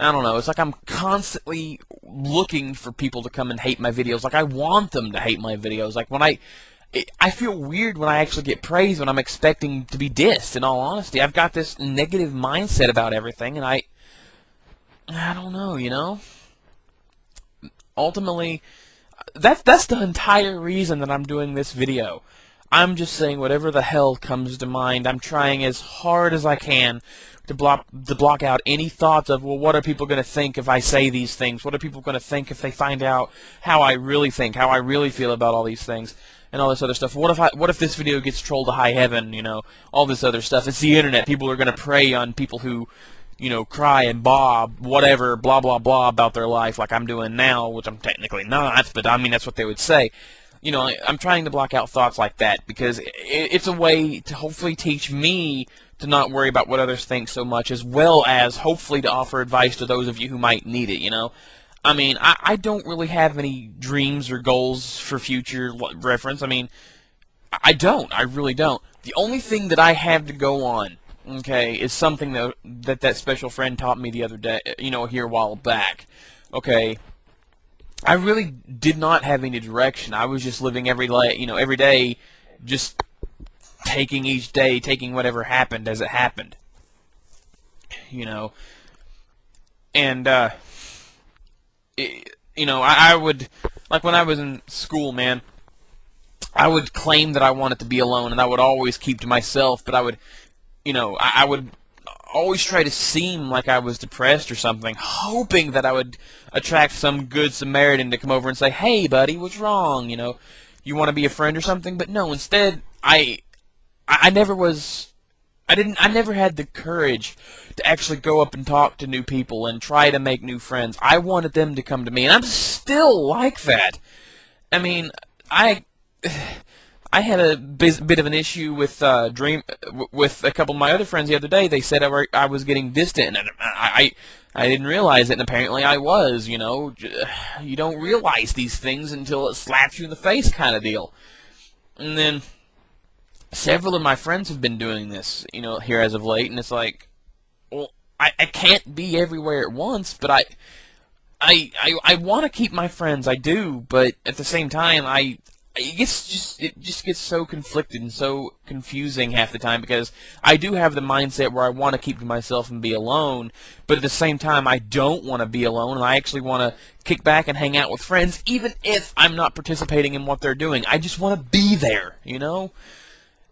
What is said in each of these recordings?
I don't know, it's like I'm constantly looking for people to come and hate my videos. Like, I want them to hate my videos. Like, I feel weird when I actually get praise when I'm expecting to be dissed, in all honesty. I've got this negative mindset about everything, and I don't know, you know? Ultimately, that's the entire reason that I'm doing this video. I'm just saying whatever the hell comes to mind. I'm trying as hard as I can to block out any thoughts of, well, what are people going to think if I say these things? What are people going to think if they find out how I really think, how I really feel about all these things, and all this other stuff? What if this video gets trolled to high heaven? You know, all this other stuff. It's the internet. People are going to prey on people who, you know, cry and bob, whatever, blah, blah, blah about their life like I'm doing now, which I'm technically not, but I mean, that's what they would say. You know, I'm trying to block out thoughts like that because it's a way to hopefully teach me to not worry about what others think so much, as well as hopefully to offer advice to those of you who might need it, you know. I mean, I don't really have any dreams or goals for future reference. I mean, I don't. I really don't. The only thing that I have to go on, okay, is something that special friend taught me the other day, you know, here a while back. Okay, I really did not have any direction. I was just living every day, just taking each day, taking whatever happened as it happened. You know, and you know, I would, like when I was in school, man, I would claim that I wanted to be alone, and I would always keep to myself. But I would, you know, I would always try to seem like I was depressed or something, hoping that I would attract some good Samaritan to come over and say, "Hey, buddy, what's wrong? You know, you want to be a friend or something?" But no, instead, I never had the courage to actually go up and talk to new people and try to make new friends. I wanted them to come to me, and I'm still like that. I mean, I had a bit of an issue with with a couple of my other friends the other day. They said I was getting distant, and I didn't realize it, and apparently I was. You know, you don't realize these things until it slaps you in the face, kind of deal. And then several of my friends have been doing this, you know, here as of late, and it's like, well, I can't be everywhere at once, but I want to keep my friends, I do, but at the same time, it just gets so conflicted and so confusing half the time, because I do have the mindset where I want to keep to myself and be alone, but at the same time I don't want to be alone, and I actually want to kick back and hang out with friends even if I'm not participating in what they're doing. I just want to be there, you know?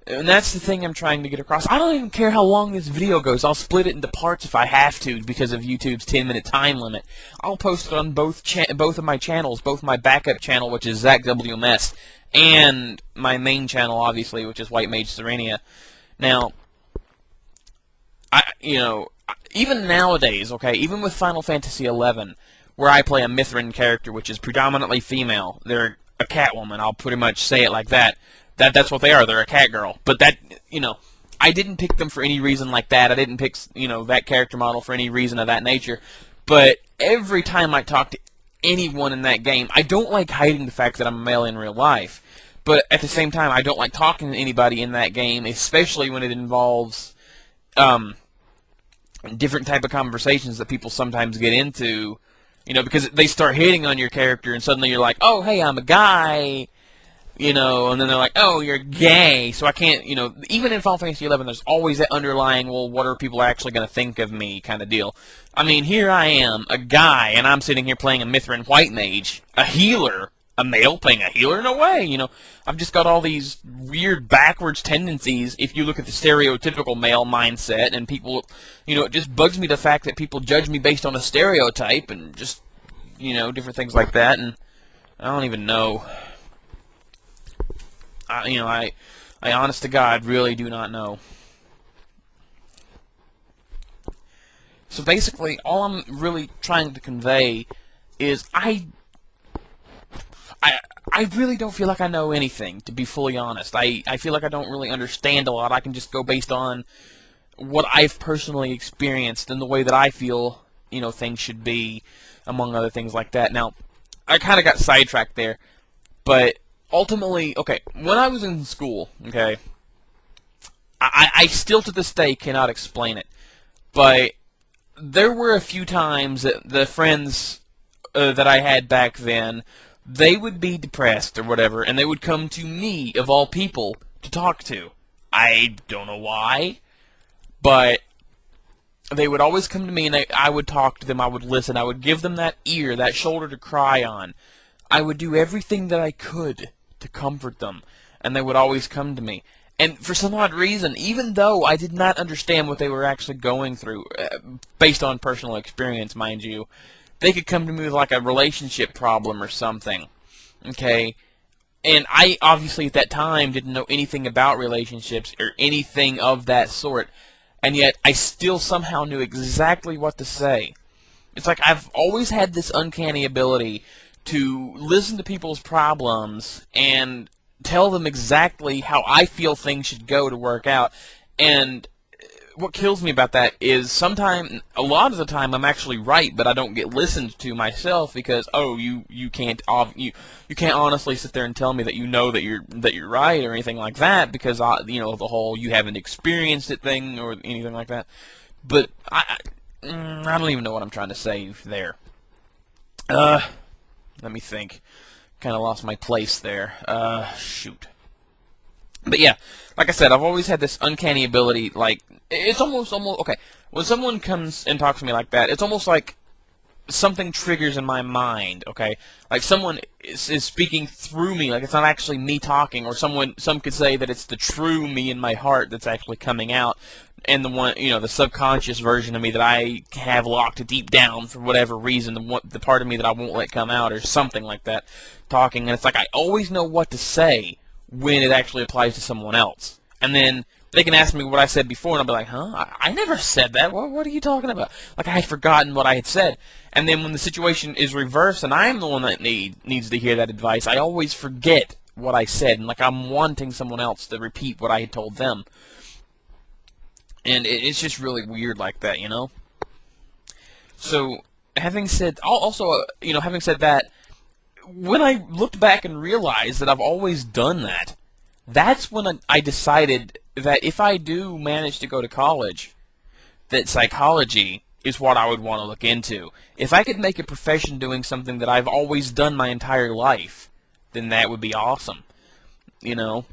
And that's the thing I'm trying to get across. I don't even care how long this video goes. I'll split it into parts if I have to because of YouTube's 10-minute time limit. I'll post it on both of my channels, both my backup channel, which is Zack WMS, and my main channel, obviously, which is White Mage Serenia. Now, you know, even nowadays, okay, even with Final Fantasy XI, where I play a Mithrin character, which is predominantly female, they're a Catwoman. I'll pretty much say it like that. That's what they are. They're a cat girl. But that, you know, I didn't pick them for any reason like that. I didn't pick, you know, that character model for any reason of that nature. But every time I talk to anyone in that game, I don't like hiding the fact that I'm a male in real life. But at the same time, I don't like talking to anybody in that game, especially when it involves different type of conversations that people sometimes get into. You know, because they start hitting on your character, and suddenly you're like, oh, hey, I'm a guy. You know, and then they're like, oh, you're gay, so I can't, you know, even in Final Fantasy XI, there's always that underlying, well, what are people actually going to think of me kind of deal. I mean, here I am, a guy, and I'm sitting here playing a Mithrin White Mage, a healer, a male playing a healer? No way, you know. I've just got all these weird backwards tendencies if you look at the stereotypical male mindset, and people, you know, it just bugs me the fact that people judge me based on a stereotype, and just, you know, different things like that, and I don't even know. You know, I honest to God, really do not know. So basically, all I'm really trying to convey is I really don't feel like I know anything, to be fully honest. I feel like I don't really understand a lot. I can just go based on what I've personally experienced and the way that I feel, you know, things should be, among other things like that. Now, I kind of got sidetracked there, but ultimately, okay, when I was in school, okay, I still to this day cannot explain it, but there were a few times that the friends that I had back then, they would be depressed or whatever, and they would come to me, of all people, to talk to. I don't know why, but they would always come to me, and I would talk to them, I would listen, I would give them that ear, that shoulder to cry on. I would do everything that I could to comfort them, and they would always come to me. And for some odd reason, even though I did not understand what they were actually going through, based on personal experience, mind you, they could come to me with like a relationship problem or something, okay? And I obviously at that time didn't know anything about relationships or anything of that sort, and yet I still somehow knew exactly what to say. It's like I've always had this uncanny ability to listen to people's problems and tell them exactly how I feel things should go to work out. And what kills me about that is a lot of the time I'm actually right, but I don't get listened to myself because you can't honestly sit there and tell me that you know that you're right or anything like that because the whole you haven't experienced it thing or anything like that. But I don't even know what I'm trying to say there. Let me think. Kind of lost my place there. Shoot. But yeah, like I said, I've always had this uncanny ability, like, it's almost, okay, when someone comes and talks to me like that, it's almost like something triggers in my mind, okay? Like someone is speaking through me, like it's not actually me talking, or some could say that it's the true me in my heart that's actually coming out, and the subconscious version of me that I have locked deep down for whatever reason, the part of me that I won't let come out, or something like that, talking, and it's like I always know what to say when it actually applies to someone else. And then they can ask me what I said before, and I'll be like, huh? I never said that. What are you talking about? Like I had forgotten what I had said. And then when the situation is reversed and I'm the one that needs to hear that advice, I always forget what I said, and like I'm wanting someone else to repeat what I had told them. And it's just really weird like that, you know? So, having said that, when I looked back and realized that I've always done that, that's when I decided that if I do manage to go to college, that psychology is what I would want to look into. If I could make a profession doing something that I've always done my entire life, then that would be awesome, you know?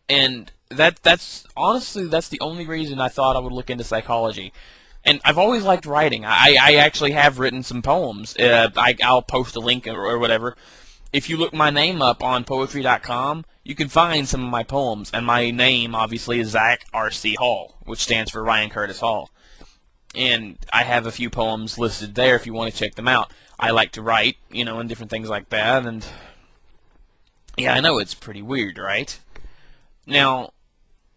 And that's honestly, that's the only reason I thought I would look into psychology. And I've always liked writing. I actually have written some poems. I'll post a link or whatever. If you look my name up on poetry.com, you can find some of my poems. And my name, obviously, is Zack R.C. Hall, which stands for Ryan Curtis Hall. And I have a few poems listed there if you want to check them out. I like to write, and different things like that. And yeah, I know it's pretty weird, right? Now,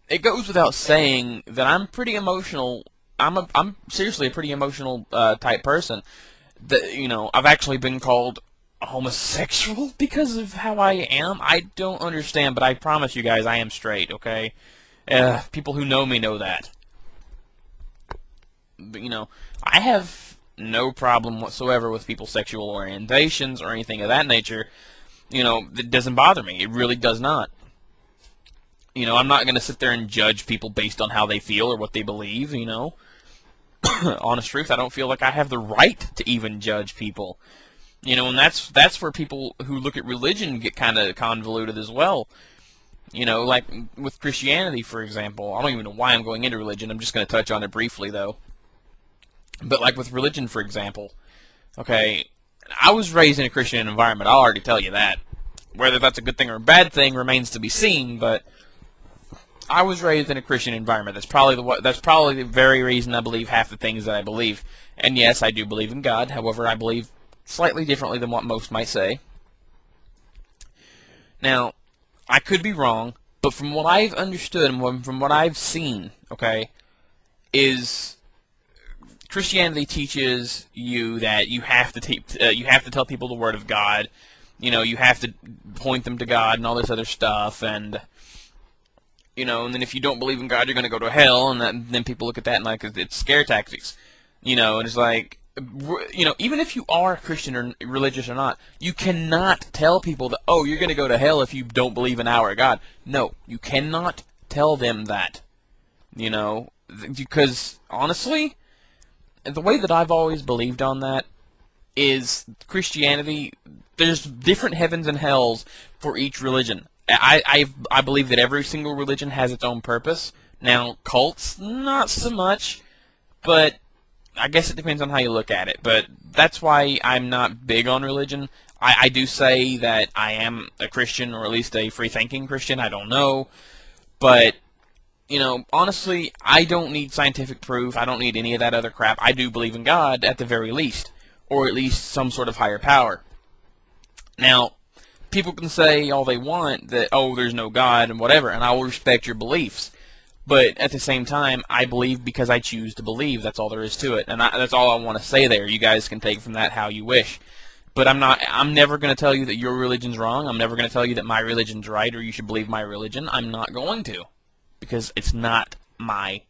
it goes without saying that I'm pretty emotional. I'm seriously a pretty emotional type person. I've actually been called a homosexual because of how I am. I don't understand, but I promise you guys I am straight, okay? People who know me know that. But, I have no problem whatsoever with people's sexual orientations or anything of that nature. It doesn't bother me. It really does not. I'm not going to sit there and judge people based on how they feel or what they believe, Honest truth, I don't feel like I have the right to even judge people. And that's where people who look at religion get kind of convoluted as well. Like with Christianity, for example. I don't even know why I'm going into religion. I'm just going to touch on it briefly, though. But like with religion, for example, okay, I was raised in a Christian environment. I'll already tell you that. Whether that's a good thing or a bad thing remains to be seen, but I was raised in a Christian environment. That's probably the very reason I believe half the things that I believe. And yes, I do believe in God. However, I believe slightly differently than what most might say. Now, I could be wrong, but from what I've understood and from what I've seen, okay, is Christianity teaches you that you have to tell people the Word of God. You have to point them to God and all this other stuff, and and then if you don't believe in God, you're going to go to hell, and then people look at that and like it's scare tactics, and it's like, even if you are Christian or religious or not, you cannot tell people that, oh, you're going to go to hell if you don't believe in our God. No, you cannot tell them that, because honestly, the way that I've always believed on that is Christianity. There's different heavens and hells for each religion. I believe that every single religion has its own purpose. Now, cults, not so much, but I guess it depends on how you look at it. But that's why I'm not big on religion. I do say that I am a Christian, or at least a free-thinking Christian. I don't know. But, honestly, I don't need scientific proof. I don't need any of that other crap. I do believe in God, at the very least, or at least some sort of higher power. Now, people can say all they want that, oh, there's no God and whatever, and I will respect your beliefs. But at the same time, I believe because I choose to believe. That's all there is to it. And that's all I want to say there. You guys can take from that how you wish. But I'm never going to tell you that your religion's wrong. I'm never going to tell you that my religion's right or you should believe my religion. I'm not going to. Because it's not my